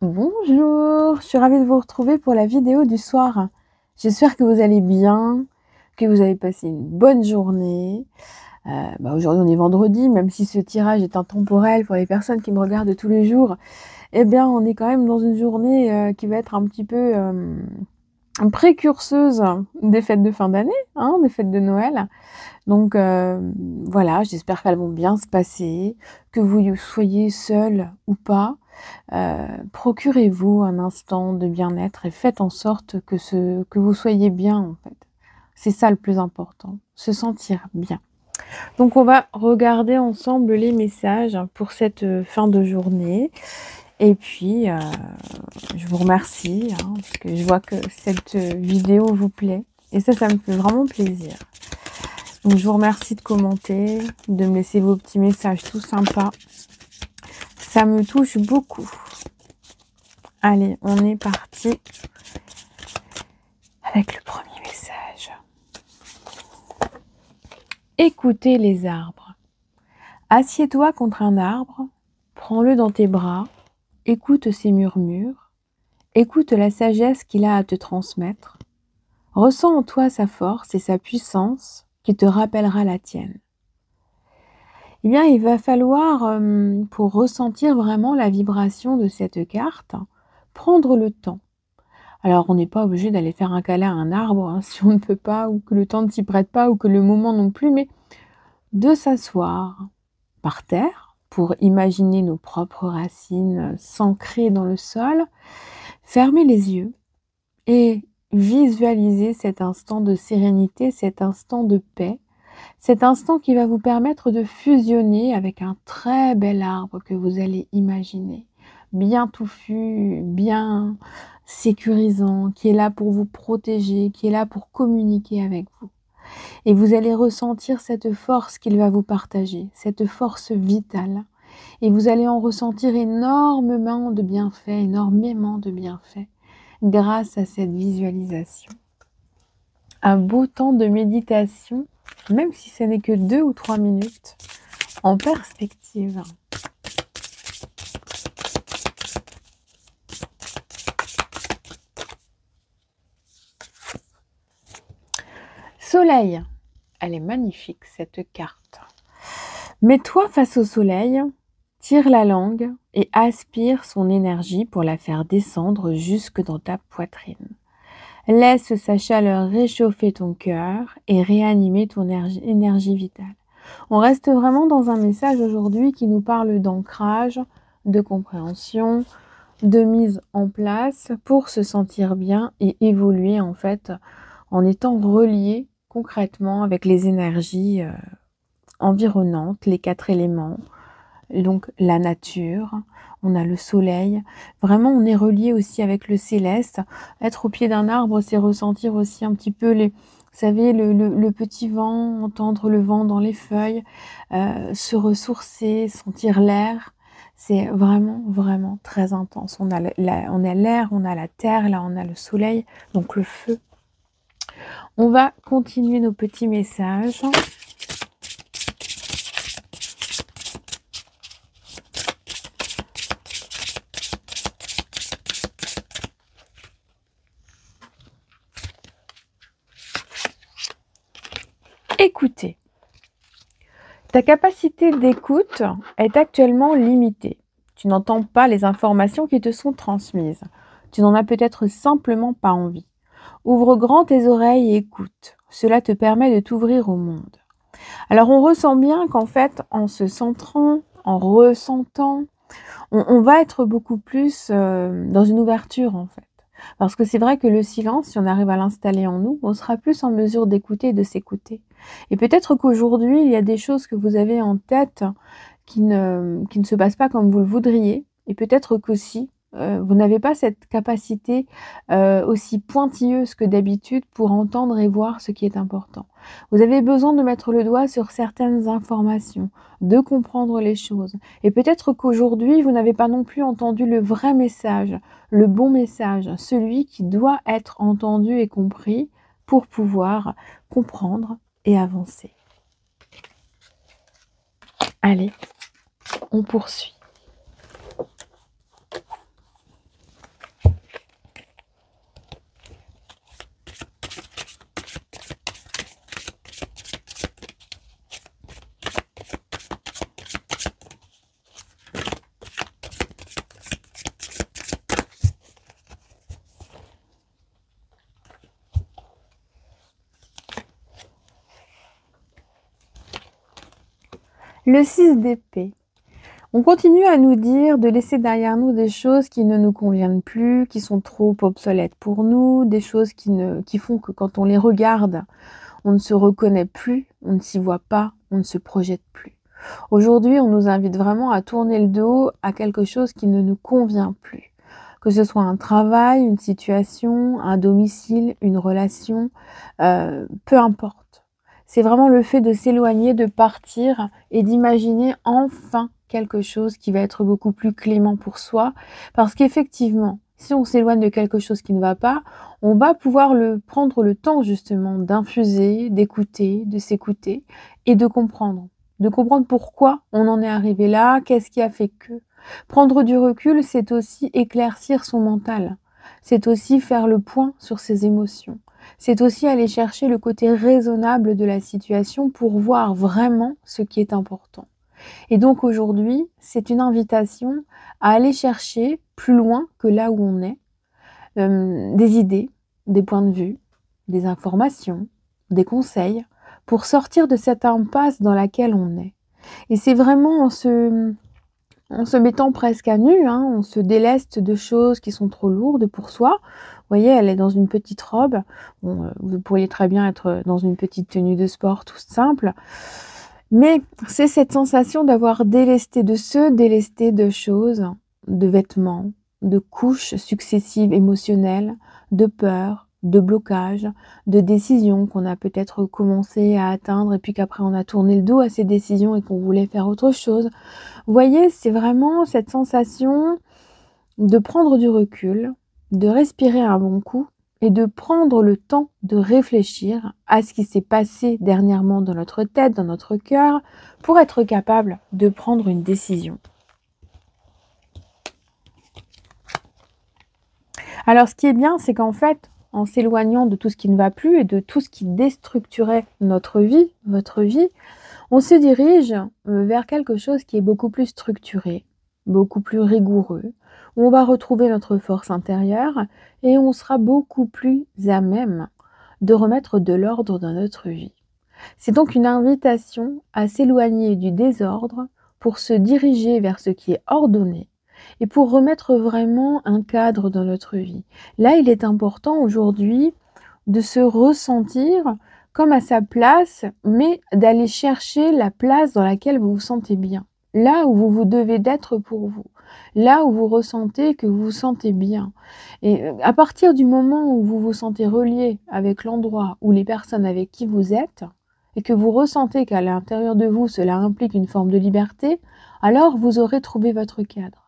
Bonjour, je suis ravie de vous retrouver pour la vidéo du soir. J'espère que vous allez bien, que vous avez passé une bonne journée. Aujourd'hui, on est vendredi, même si ce tirage est intemporel pour les personnes qui me regardent tous les jours. Eh bien, on est quand même dans une journée qui va être un petit peu précurseuse des fêtes de fin d'année, hein, des fêtes de Noël. Donc voilà, j'espère qu'elles vont bien se passer, que vous soyez seul ou pas. Procurez-vous un instant de bien-être et faites en sorte que vous soyez bien, en fait. C'est ça le plus important, se sentir bien. Donc on va regarder ensemble les messages pour cette, fin de journée et puis, je vous remercie, hein, parce que je vois que cette, vidéo vous plaît et ça me fait vraiment plaisir. Donc je vous remercie de commenter, de me laisser vos petits messages tout sympas. Ça me touche beaucoup. Allez, on est parti avec le premier message. Écoutez les arbres. Assieds-toi contre un arbre, prends-le dans tes bras, écoute ses murmures, écoute la sagesse qu'il a à te transmettre. Ressens en toi sa force et sa puissance qui te rappellera la tienne. Eh bien, il va falloir, pour ressentir vraiment la vibration de cette carte, prendre le temps. Alors, on n'est pas obligé d'aller faire un câlin à un arbre, hein, si on ne peut pas, ou que le temps ne s'y prête pas, ou que le moment non plus, mais de s'asseoir par terre pour imaginer nos propres racines s'ancrer dans le sol, fermer les yeux et visualiser cet instant de sérénité, cet instant de paix, cet instant qui va vous permettre de fusionner avec un très bel arbre que vous allez imaginer, bien touffu, bien sécurisant, qui est là pour vous protéger, qui est là pour communiquer avec vous. Et vous allez ressentir cette force qu'il va vous partager, cette force vitale. Et vous allez en ressentir énormément de bienfaits grâce à cette visualisation. Un beau temps de méditation, même si ce n'est que 2 ou 3 minutes, en perspective. Soleil. Elle est magnifique, cette carte. Mets-toi face au soleil, tire la langue et aspire son énergie pour la faire descendre jusque dans ta poitrine. Laisse sa chaleur réchauffer ton cœur et réanimer ton énergie vitale. On reste vraiment dans un message aujourd'hui qui nous parle d'ancrage, de compréhension, de mise en place pour se sentir bien et évoluer en fait en étant relié concrètement avec les énergies environnantes, les 4 éléments, donc la nature, on a le soleil. Vraiment, on est relié aussi avec le céleste. Être au pied d'un arbre, c'est ressentir aussi un petit peu vous savez, le petit vent, entendre le vent dans les feuilles, se ressourcer, sentir l'air. C'est vraiment, vraiment très intense. On a l'air, on a la terre, là on a le soleil, donc le feu. On va continuer nos petits messages. Écoutez. Ta capacité d'écoute est actuellement limitée. Tu n'entends pas les informations qui te sont transmises. Tu n'en as peut-être simplement pas envie. Ouvre grand tes oreilles et écoute. Cela te permet de t'ouvrir au monde. Alors on ressent bien qu'en fait, en se centrant, en ressentant, on va être beaucoup plus dans une ouverture en fait. Parce que c'est vrai que le silence, si on arrive à l'installer en nous, on sera plus en mesure d'écouter et de s'écouter. Et peut-être qu'aujourd'hui, il y a des choses que vous avez en tête qui ne se passent pas comme vous le voudriez. Et peut-être qu'aussi, vous n'avez pas cette capacité aussi pointilleuse que d'habitude pour entendre et voir ce qui est important. Vous avez besoin de mettre le doigt sur certaines informations, de comprendre les choses. Et peut-être qu'aujourd'hui, vous n'avez pas non plus entendu le vrai message, le bon message, celui qui doit être entendu et compris pour pouvoir comprendre et avancer. Allez, on poursuit. Le 6 d'épée. On continue à nous dire de laisser derrière nous des choses qui ne nous conviennent plus, qui sont trop obsolètes pour nous, des choses qui font que quand on les regarde, on ne se reconnaît plus, on ne s'y voit pas, on ne se projette plus. Aujourd'hui, on nous invite vraiment à tourner le dos à quelque chose qui ne nous convient plus. Que ce soit un travail, une situation, un domicile, une relation, peu importe. C'est vraiment le fait de s'éloigner, de partir et d'imaginer enfin quelque chose qui va être beaucoup plus clément pour soi. Parce qu'effectivement, si on s'éloigne de quelque chose qui ne va pas, on va pouvoir prendre le temps justement d'infuser, d'écouter, de s'écouter et de comprendre. De comprendre pourquoi on en est arrivé là, qu'est-ce qui a fait que. Prendre du recul, c'est aussi éclaircir son mental. C'est aussi faire le point sur ses émotions. C'est aussi aller chercher le côté raisonnable de la situation pour voir vraiment ce qui est important. Et donc aujourd'hui, c'est une invitation à aller chercher plus loin que là où on est, des idées, des points de vue, des informations, des conseils, pour sortir de cette impasse dans laquelle on est. Et c'est vraiment en se mettant presque à nu, hein, on se déleste de choses qui sont trop lourdes pour soi. Vous voyez, elle est dans une petite robe. Bon, vous pourriez très bien être dans une petite tenue de sport toute simple. Mais c'est cette sensation d'avoir délesté de choses, de vêtements, de couches successives émotionnelles, de peurs, de blocages, de décisions qu'on a peut-être commencé à atteindre et puis qu'après on a tourné le dos à ces décisions et qu'on voulait faire autre chose. Vous voyez, c'est vraiment cette sensation de prendre du recul, de respirer un bon coup et de prendre le temps de réfléchir à ce qui s'est passé dernièrement dans notre tête, dans notre cœur, pour être capable de prendre une décision. Alors ce qui est bien, c'est qu'en fait, en s'éloignant de tout ce qui ne va plus et de tout ce qui déstructurait notre vie, votre vie, on se dirige vers quelque chose qui est beaucoup plus structuré, beaucoup plus rigoureux, où on va retrouver notre force intérieure et on sera beaucoup plus à même de remettre de l'ordre dans notre vie. C'est donc une invitation à s'éloigner du désordre pour se diriger vers ce qui est ordonné et pour remettre vraiment un cadre dans notre vie. Là, il est important aujourd'hui de se ressentir comme à sa place, mais d'aller chercher la place dans laquelle vous vous sentez bien. Là où vous devez d'être pour vous. Là où vous ressentez que vous vous sentez bien. Et à partir du moment où vous vous sentez relié avec l'endroit ou les personnes avec qui vous êtes, et que vous ressentez qu'à l'intérieur de vous, cela implique une forme de liberté, alors vous aurez trouvé votre cadre.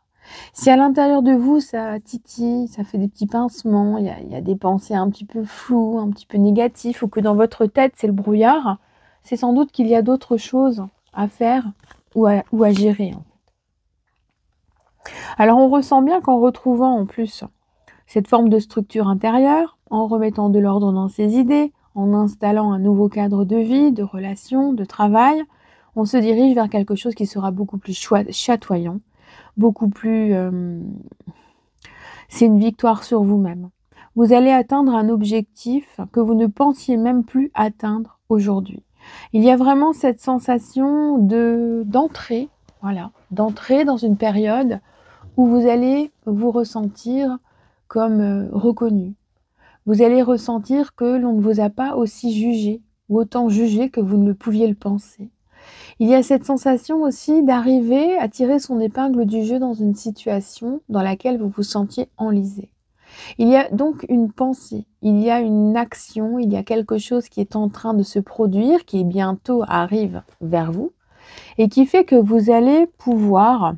Si à l'intérieur de vous, ça titille, ça fait des petits pincements, il y a des pensées un petit peu floues, un petit peu négatives, ou que dans votre tête, c'est le brouillard, c'est sans doute qu'il y a d'autres choses à faire ou à gérer. Alors on ressent bien qu'en retrouvant en plus cette forme de structure intérieure, en remettant de l'ordre dans ses idées, en installant un nouveau cadre de vie, de relations, de travail, on se dirige vers quelque chose qui sera beaucoup plus chatoyant, beaucoup plus... c'est une victoire sur vous-même. Vous allez atteindre un objectif que vous ne pensiez même plus atteindre aujourd'hui. Il y a vraiment cette sensation d'entrer, voilà, d'entrer dans une période où vous allez vous ressentir comme reconnu. Vous allez ressentir que l'on ne vous a pas aussi jugé ou autant jugé que vous ne le pouviez le penser. Il y a cette sensation aussi d'arriver à tirer son épingle du jeu dans une situation dans laquelle vous vous sentiez enlisé. Il y a donc une pensée, il y a une action, il y a quelque chose qui est en train de se produire, qui bientôt arrive vers vous et qui fait que vous allez pouvoir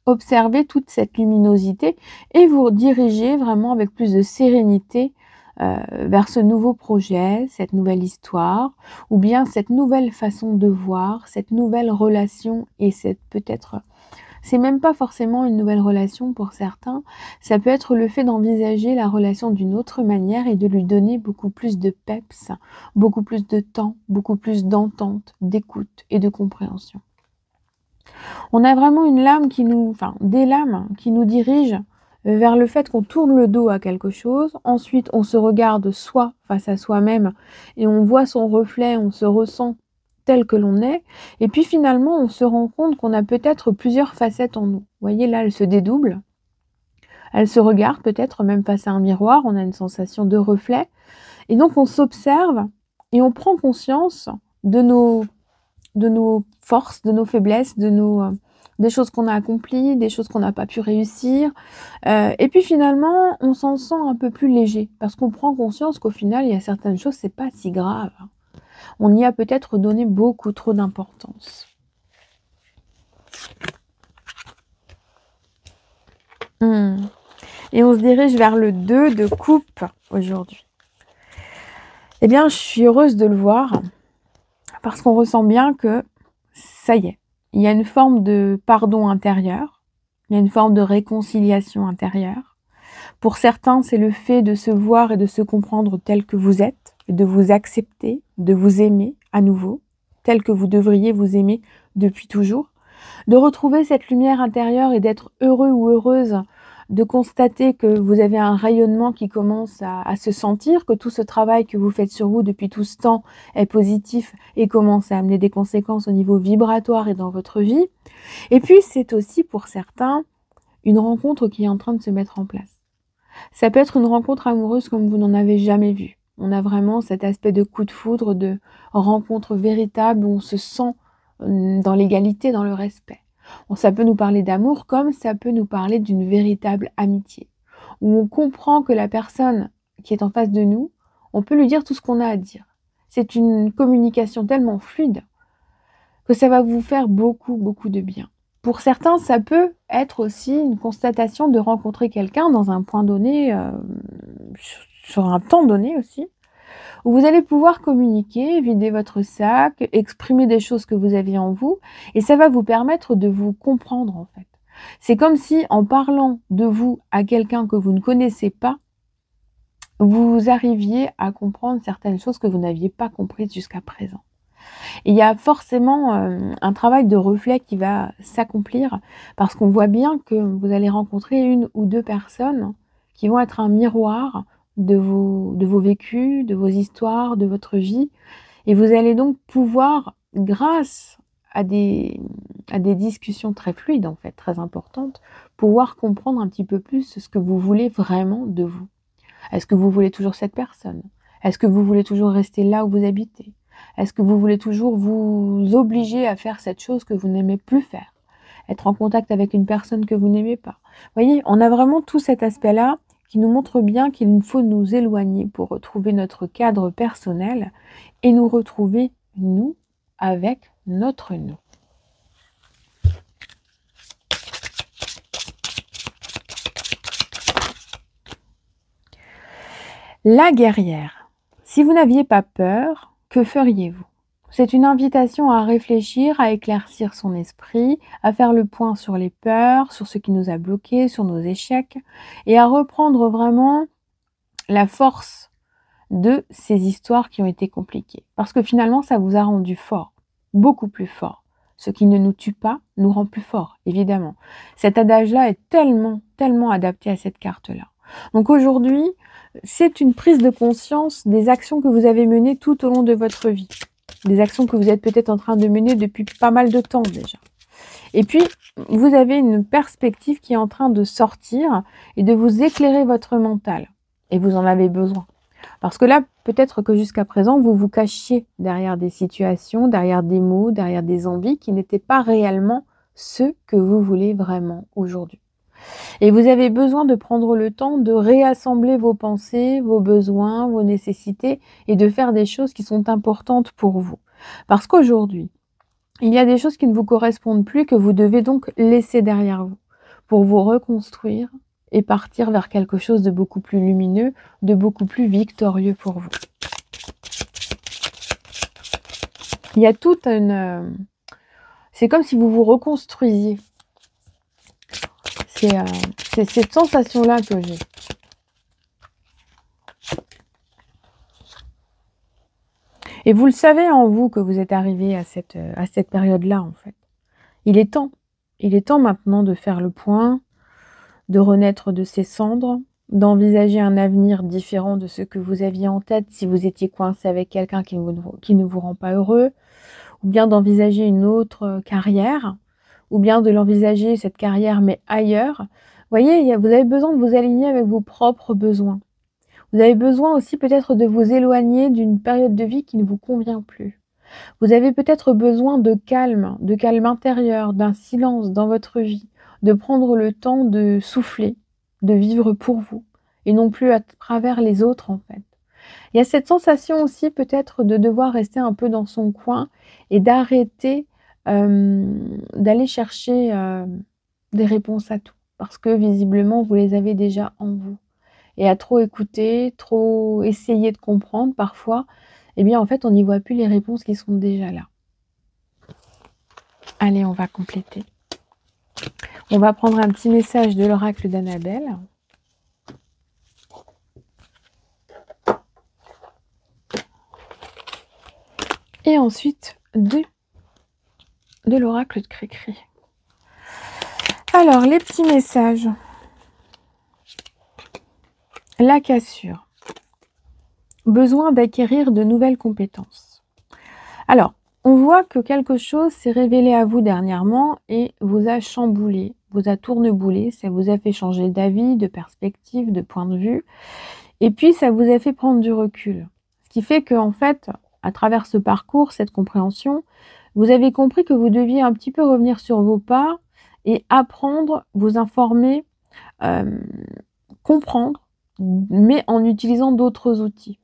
observer toute cette luminosité et vous diriger vraiment avec plus de sérénité vers ce nouveau projet, cette nouvelle histoire, ou bien cette nouvelle façon de voir, cette nouvelle relation et c'est même pas forcément une nouvelle relation pour certains, ça peut être le fait d'envisager la relation d'une autre manière et de lui donner beaucoup plus de peps, beaucoup plus de temps, beaucoup plus d'entente, d'écoute et de compréhension. On a vraiment des lames qui nous dirigent vers le fait qu'on tourne le dos à quelque chose. Ensuite, on se regarde soi face à soi-même et on voit son reflet, on se ressent tel que l'on est. Et puis finalement, on se rend compte qu'on a peut-être plusieurs facettes en nous. Vous voyez, là, elle se dédouble. Elle se regarde peut-être même face à un miroir. On a une sensation de reflet. Et donc, on s'observe et on prend conscience de nos forces, de nos faiblesses, des choses qu'on a accomplies, des choses qu'on n'a pas pu réussir. Et puis finalement, on s'en sent un peu plus léger parce qu'on prend conscience qu'au final, il y a certaines choses, c'est pas si grave. On y a peut-être donné beaucoup trop d'importance. Et on se dirige vers le 2 de coupe aujourd'hui. Eh bien, je suis heureuse de le voir parce qu'on ressent bien que ça y est, il y a une forme de pardon intérieur, il y a une forme de réconciliation intérieure. Pour certains, c'est le fait de se voir et de se comprendre tel que vous êtes, et de vous accepter, de vous aimer à nouveau, tel que vous devriez vous aimer depuis toujours, de retrouver cette lumière intérieure et d'être heureux ou heureuse, de constater que vous avez un rayonnement qui commence à se sentir, que tout ce travail que vous faites sur vous depuis tout ce temps est positif et commence à amener des conséquences au niveau vibratoire et dans votre vie. Et puis, c'est aussi pour certains une rencontre qui est en train de se mettre en place. Ça peut être une rencontre amoureuse comme vous n'en avez jamais vu. On a vraiment cet aspect de coup de foudre, de rencontre véritable où on se sent dans l'égalité, dans le respect. Ça peut nous parler d'amour comme ça peut nous parler d'une véritable amitié, où on comprend que la personne qui est en face de nous, on peut lui dire tout ce qu'on a à dire. C'est une communication tellement fluide que ça va vous faire beaucoup, beaucoup de bien. Pour certains, ça peut être aussi une constatation de rencontrer quelqu'un dans un point donné, sur un temps donné aussi, où vous allez pouvoir communiquer, vider votre sac, exprimer des choses que vous aviez en vous, et ça va vous permettre de vous comprendre en fait. C'est comme si en parlant de vous à quelqu'un que vous ne connaissez pas, vous arriviez à comprendre certaines choses que vous n'aviez pas comprises jusqu'à présent. Et il y a forcément un travail de reflet qui va s'accomplir parce qu'on voit bien que vous allez rencontrer une ou deux personnes qui vont être un miroir de vos vécus, de vos histoires, de votre vie. Et vous allez donc pouvoir, grâce à des discussions très fluides, en fait, très importantes, pouvoir comprendre un petit peu plus ce que vous voulez vraiment de vous. Est-ce que vous voulez toujours cette personne? Est-ce que vous voulez toujours rester là où vous habitez? Est-ce que vous voulez toujours vous obliger à faire cette chose que vous n'aimez plus faire? Être en contact avec une personne que vous n'aimez pas? Vous voyez, on a vraiment tout cet aspect-là qui nous montre bien qu'il faut nous éloigner pour retrouver notre cadre personnel et nous retrouver nous avec notre nous. La guerrière. Si vous n'aviez pas peur, que feriez-vous? C'est une invitation à réfléchir, à éclaircir son esprit, à faire le point sur les peurs, sur ce qui nous a bloqués, sur nos échecs, et à reprendre vraiment la force de ces histoires qui ont été compliquées. Parce que finalement, ça vous a rendu fort, beaucoup plus fort. Ce qui ne nous tue pas nous rend plus fort, évidemment. Cet adage-là est tellement, tellement adapté à cette carte-là. Donc aujourd'hui, c'est une prise de conscience des actions que vous avez menées tout au long de votre vie. Des actions que vous êtes peut-être en train de mener depuis pas mal de temps déjà. Et puis, vous avez une perspective qui est en train de sortir et de vous éclairer votre mental. Et vous en avez besoin. Parce que là, peut-être que jusqu'à présent, vous vous cachiez derrière des situations, derrière des mots, derrière des envies qui n'étaient pas réellement ceux que vous voulez vraiment aujourd'hui. Et vous avez besoin de prendre le temps de réassembler vos pensées, vos besoins, vos nécessités et de faire des choses qui sont importantes pour vous. Parce qu'aujourd'hui, il y a des choses qui ne vous correspondent plus que vous devez donc laisser derrière vous pour vous reconstruire et partir vers quelque chose de beaucoup plus lumineux, de beaucoup plus victorieux pour vous. Il y a toute une... c'est comme si vous vous reconstruisiez. C'est cette sensation-là que j'ai. Et vous le savez en vous que vous êtes arrivé à cette période-là, en fait. Il est temps. Il est temps maintenant de faire le point, de renaître de ses cendres, d'envisager un avenir différent de ce que vous aviez en tête si vous étiez coincé avec quelqu'un qui ne vous rend pas heureux, ou bien d'envisager une autre carrière, ou bien de l'envisager cette carrière mais ailleurs. Vous voyez, vous avez besoin de vous aligner avec vos propres besoins. Vous avez besoin aussi peut-être de vous éloigner d'une période de vie qui ne vous convient plus. Vous avez peut-être besoin de calme intérieur, d'un silence dans votre vie, de prendre le temps de souffler, de vivre pour vous et non plus à travers les autres en fait. Il y a cette sensation aussi peut-être de devoir rester un peu dans son coin et d'arrêter, d'aller chercher, des réponses à tout. Parce que visiblement, vous les avez déjà en vous. Et à trop écouter, trop essayer de comprendre parfois, eh bien en fait, on n'y voit plus les réponses qui sont déjà là. Allez, on va compléter. On va prendre un petit message de l'oracle d'Annabelle. Et ensuite, de l'oracle de Cricri. Alors, les petits messages. La cassure. Besoin d'acquérir de nouvelles compétences. Alors, on voit que quelque chose s'est révélé à vous dernièrement et vous a chamboulé, vous a tourneboulé, ça vous a fait changer d'avis, de perspective, de point de vue. Et puis, ça vous a fait prendre du recul. Ce qui fait qu'en fait, à travers ce parcours, cette compréhension, vous avez compris que vous deviez un petit peu revenir sur vos pas et apprendre, vous informer, comprendre, mais en utilisant d'autres outils.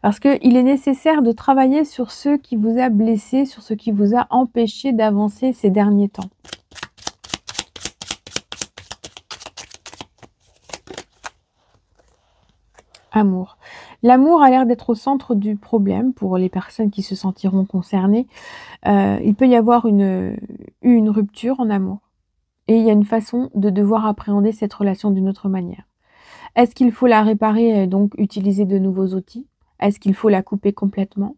Parce qu'il est nécessaire de travailler sur ce qui vous a blessé, sur ce qui vous a empêché d'avancer ces derniers temps. Amour. L'amour a l'air d'être au centre du problème pour les personnes qui se sentiront concernées. Il peut y avoir une rupture en amour. Et il y a une façon de devoir appréhender cette relation d'une autre manière. Est-ce qu'il faut la réparer et donc utiliser de nouveaux outils? Est-ce qu'il faut la couper complètement?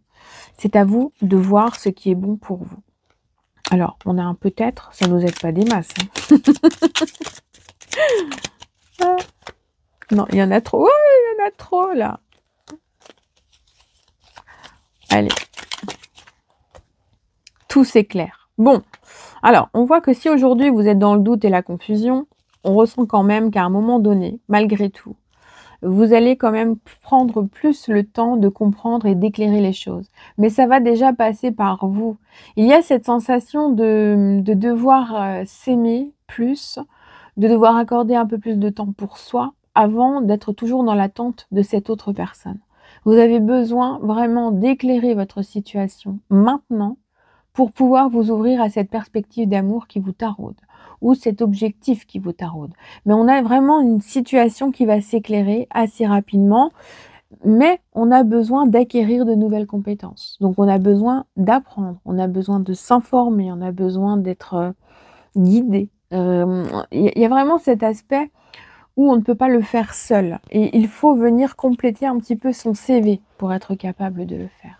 C'est à vous de voir ce qui est bon pour vous. Alors, on a un peut-être, ça ne nous aide pas des masses. Hein. Non, il y en a trop. Ouais, il y en a trop là. Allez. Tout s'éclaire. Bon, alors, on voit que si aujourd'hui vous êtes dans le doute et la confusion, on ressent quand même qu'à un moment donné, malgré tout, vous allez quand même prendre plus le temps de comprendre et d'éclairer les choses. Mais ça va déjà passer par vous. Il y a cette sensation de devoir s'aimer plus, de devoir accorder un peu plus de temps pour soi avant d'être toujours dans l'attente de cette autre personne. Vous avez besoin vraiment d'éclairer votre situation maintenant pour pouvoir vous ouvrir à cette perspective d'amour qui vous taraude ou cet objectif qui vous taraude. Mais on a vraiment une situation qui va s'éclairer assez rapidement, mais on a besoin d'acquérir de nouvelles compétences. Donc on a besoin d'apprendre, on a besoin de s'informer, on a besoin d'être guidé. Il y a vraiment cet aspect où on ne peut pas le faire seul. Et il faut venir compléter un petit peu son CV pour être capable de le faire.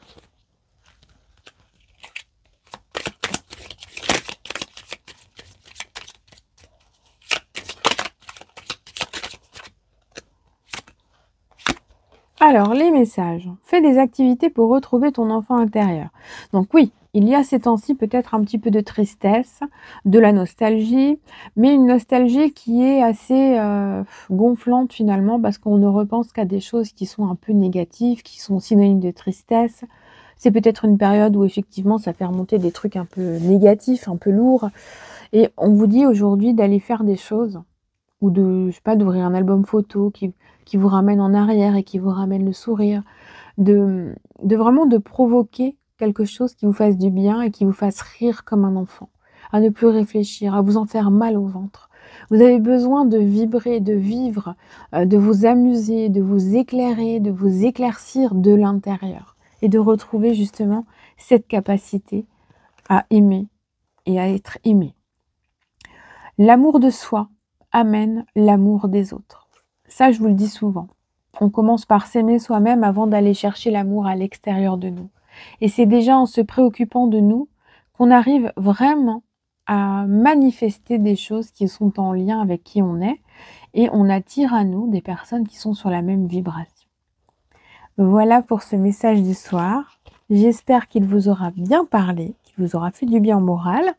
Alors, les messages. Fais des activités pour retrouver ton enfant intérieur. Donc oui, il y a ces temps-ci peut-être un petit peu de tristesse, de la nostalgie, mais une nostalgie qui est assez gonflante finalement parce qu'on ne repense qu'à des choses qui sont un peu négatives, qui sont synonymes de tristesse. C'est peut-être une période où effectivement ça fait remonter des trucs un peu négatifs, un peu lourds. Et on vous dit aujourd'hui d'aller faire des choses ou de, je sais pas, d'ouvrir un album photo qui vous ramène en arrière et qui vous ramène le sourire, de vraiment de provoquer quelque chose qui vous fasse du bien et qui vous fasse rire comme un enfant, à ne plus réfléchir, à vous en faire mal au ventre. Vous avez besoin de vibrer, de vivre, de vous amuser, de vous éclairer, de vous éclaircir de l'intérieur et de retrouver justement cette capacité à aimer et à être aimé. L'amour de soi amène l'amour des autres. Ça, je vous le dis souvent. On commence par s'aimer soi-même avant d'aller chercher l'amour à l'extérieur de nous. Et c'est déjà en se préoccupant de nous qu'on arrive vraiment à manifester des choses qui sont en lien avec qui on est et on attire à nous des personnes qui sont sur la même vibration. Voilà pour ce message du soir. J'espère qu'il vous aura bien parlé qui vous aura fait du bien au moral.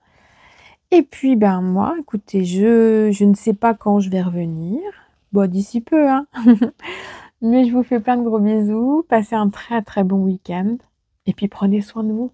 Et puis, ben, moi, écoutez, je ne sais pas quand je vais revenir. Bon, d'ici peu, hein. Mais je vous fais plein de gros bisous. Passez un très, très bon week-end et puis prenez soin de vous.